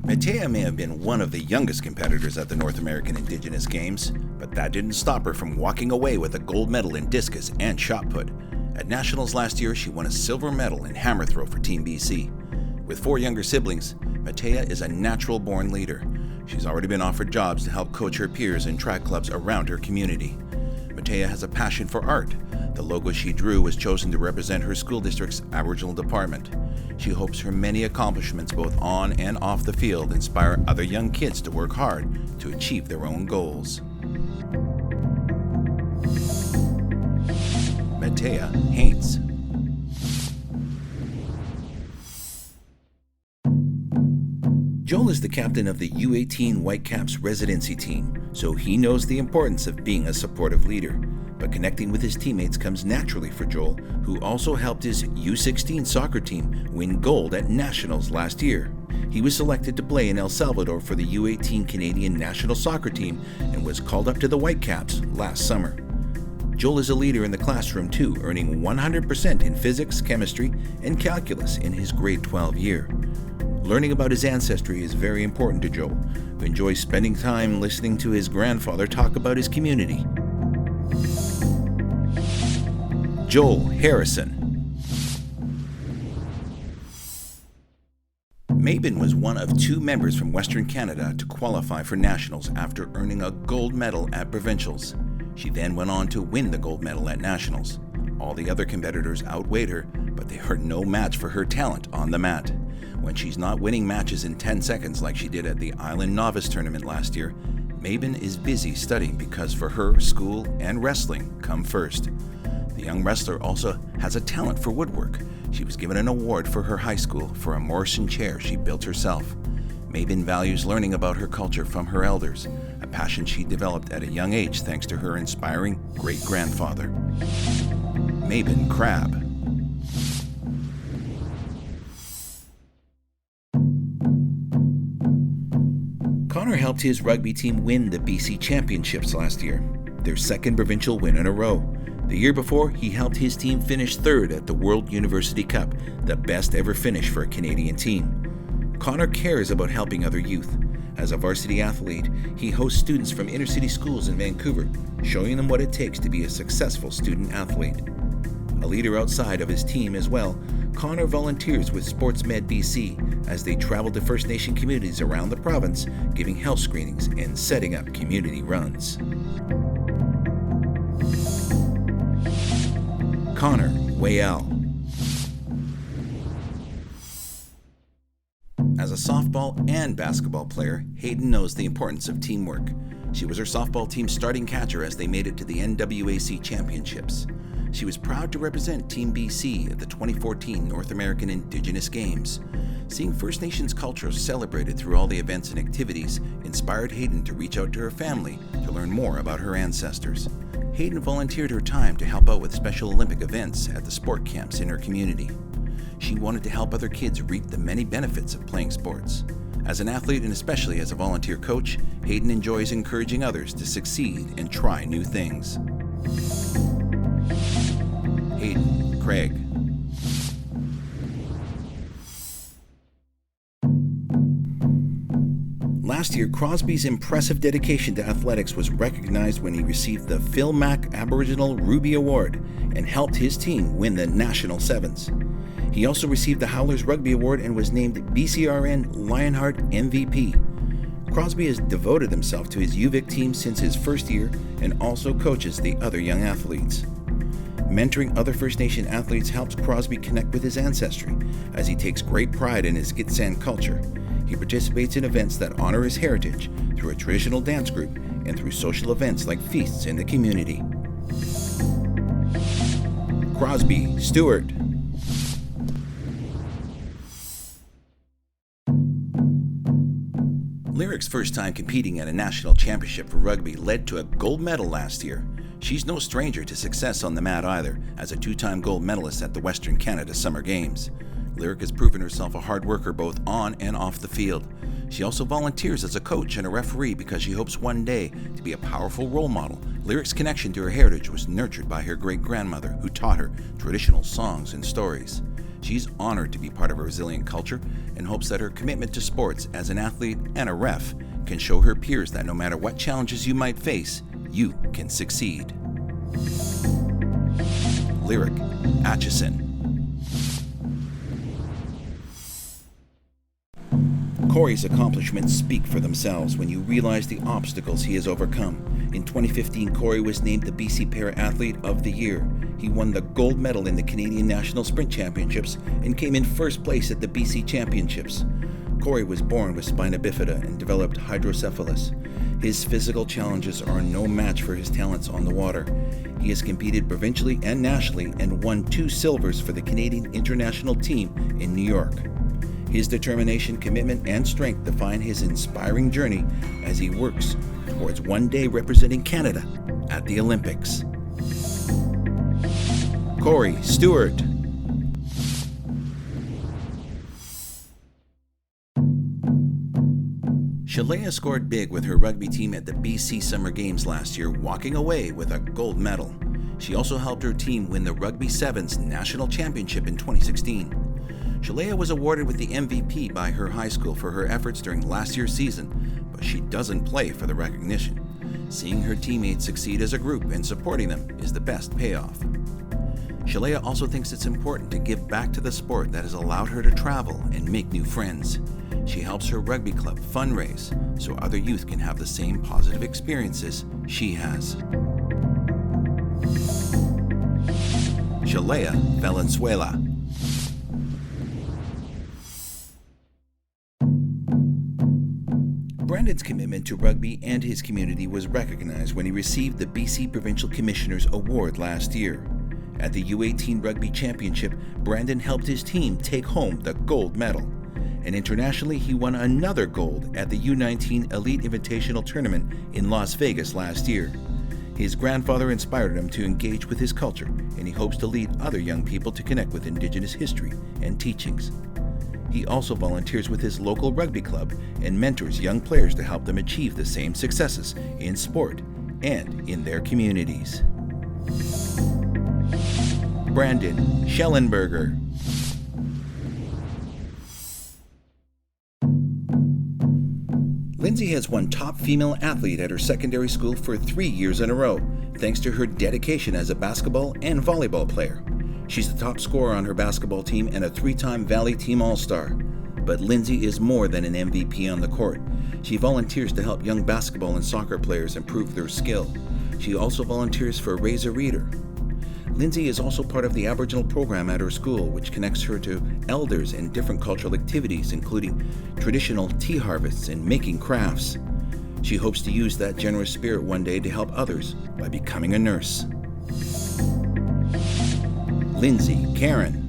Metea may have been one of the youngest competitors at the North American Indigenous Games, but that didn't stop her from walking away with a gold medal in discus and shot put. At Nationals last year, she won a silver medal in hammer throw for Team BC. With 4 younger siblings, Metea is a natural-born leader. She's already been offered jobs to help coach her peers in track clubs around her community. Metea has a passion for art. The logo she drew was chosen to represent her school district's Aboriginal department. She hopes her many accomplishments both on and off the field inspire other young kids to work hard to achieve their own goals. Metea Haynes. Joel is the captain of the U18 Whitecaps residency team, so he knows the importance of being a supportive leader. But connecting with his teammates comes naturally for Joel, who also helped his U16 soccer team win gold at Nationals last year. He was selected to play in El Salvador for the U18 Canadian national soccer team and was called up to the Whitecaps last summer. Joel is a leader in the classroom too, earning 100% in physics, chemistry, and calculus in his grade 12 year. Learning about his ancestry is very important to Joel, who enjoys spending time listening to his grandfather talk about his community. Joel Harrison. Mabin was one of 2 members from Western Canada to qualify for Nationals after earning a gold medal at Provincials. She then went on to win the gold medal at Nationals. All the other competitors outweighed her, but they are no match for her talent on the mat. When she's not winning matches in 10 seconds like she did at the Island Novice Tournament last year, Mabin is busy studying because for her, school and wrestling come first. The young wrestler also has a talent for woodwork. She was given an award for her high school for a Morrison chair she built herself. Mabin values learning about her culture from her elders, a passion she developed at a young age thanks to her inspiring great-grandfather. Mabin Crabb. Connor helped his rugby team win the BC Championships last year, their second provincial win in a row. The year before, he helped his team finish 3rd at the World University Cup, the best ever finish for a Canadian team. Connor cares about helping other youth. As a varsity athlete, he hosts students from inner-city schools in Vancouver, showing them what it takes to be a successful student athlete. A leader outside of his team as well, Connor volunteers with SportsMed BC as they travel to First Nation communities around the province, giving health screenings and setting up community runs. Connor Wayell. As a softball and basketball player, Hayden knows the importance of teamwork. She was her softball team's starting catcher as they made it to the NWAC Championships. She was proud to represent Team BC at the 2014 North American Indigenous Games. Seeing First Nations culture celebrated through all the events and activities inspired Hayden to reach out to her family to learn more about her ancestors. Hayden volunteered her time to help out with Special Olympic events at the sport camps in her community. She wanted to help other kids reap the many benefits of playing sports. As an athlete and especially as a volunteer coach, Hayden enjoys encouraging others to succeed and try new things. Hayden Craig. Last year, Crosby's impressive dedication to athletics was recognized when he received the Phil Mack Aboriginal Ruby Award and helped his team win the National Sevens. He also received the Howlers Rugby Award and was named BCRN Lionheart MVP. Crosby has devoted himself to his UVic team since his first year and also coaches the other young athletes. Mentoring other First Nation athletes helps Crosby connect with his ancestry, as he takes great pride in his Gitxsan culture. He participates in events that honor his heritage through a traditional dance group and through social events like feasts in the community. Crosby Stewart. Lyric's first time competing at a national championship for rugby led to a gold medal last year. She's no stranger to success on the mat either, as a 2-time gold medalist at the Western Canada Summer Games. Lyric has proven herself a hard worker both on and off the field. She also volunteers as a coach and a referee because she hopes one day to be a powerful role model. Lyric's connection to her heritage was nurtured by her great-grandmother, who taught her traditional songs and stories. She's honored to be part of a resilient culture and hopes that her commitment to sports as an athlete and a ref can show her peers that no matter what challenges you might face, you can succeed. Lyric, Atchison. Corey's accomplishments speak for themselves when you realize the obstacles he has overcome. In 2015, Corey was named the BC Para-Athlete of the Year. He won the gold medal in the Canadian National Sprint Championships and came in first place at the BC Championships. Corey was born with spina bifida and developed hydrocephalus. His physical challenges are no match for his talents on the water. He has competed provincially and nationally and won 2 silvers for the Canadian international team in New York. His determination, commitment, and strength define his inspiring journey as he works towards one day representing Canada at the Olympics. Corey Stewart. Shalea scored big with her rugby team at the BC Summer Games last year, walking away with a gold medal. She also helped her team win the Rugby Sevens National Championship in 2016. Shalea was awarded with the MVP by her high school for her efforts during last year's season, but she doesn't play for the recognition. Seeing her teammates succeed as a group and supporting them is the best payoff. Shalea also thinks it's important to give back to the sport that has allowed her to travel and make new friends. She helps her rugby club fundraise so other youth can have the same positive experiences she has. Shalea Valenzuela. Brandon's commitment to rugby and his community was recognized when he received the BC Provincial Commissioner's Award last year. At the U18 Rugby Championship, Brandon helped his team take home the gold medal. And internationally, he won another gold at the U19 Elite Invitational Tournament in Las Vegas last year. His grandfather inspired him to engage with his culture, and he hopes to lead other young people to connect with Indigenous history and teachings. He also volunteers with his local rugby club and mentors young players to help them achieve the same successes in sport and in their communities. Brandon Schellenberger. Lindsay has won top female athlete at her secondary school for 3 years in a row, thanks to her dedication as a basketball and volleyball player. She's the top scorer on her basketball team and a 3-time Valley Team All-Star. But Lindsay is more than an MVP on the court. She volunteers to help young basketball and soccer players improve their skill. She also volunteers for Raise a Reader. Lindsay is also part of the Aboriginal program at her school, which connects her to elders and different cultural activities, including traditional tea harvests and making crafts. She hopes to use that generous spirit one day to help others by becoming a nurse. Lindsay Karen.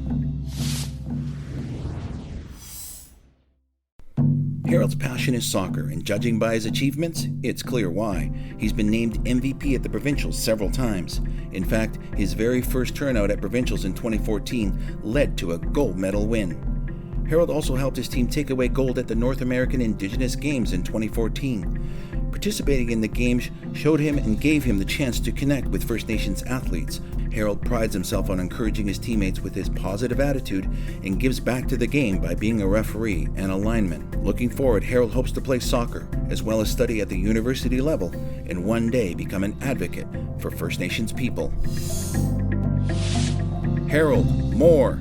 Harold's passion is soccer, and judging by his achievements, it's clear why. He's been named MVP at the Provincials several times. In fact, his very first turnout at Provincials in 2014 led to a gold medal win. Harold also helped his team take away gold at the North American Indigenous Games in 2014. Participating in the games showed him and gave him the chance to connect with First Nations athletes. Harold prides himself on encouraging his teammates with his positive attitude and gives back to the game by being a referee and a lineman. Looking forward, Harold hopes to play soccer as well as study at the university level and one day become an advocate for First Nations people. Harold Moore.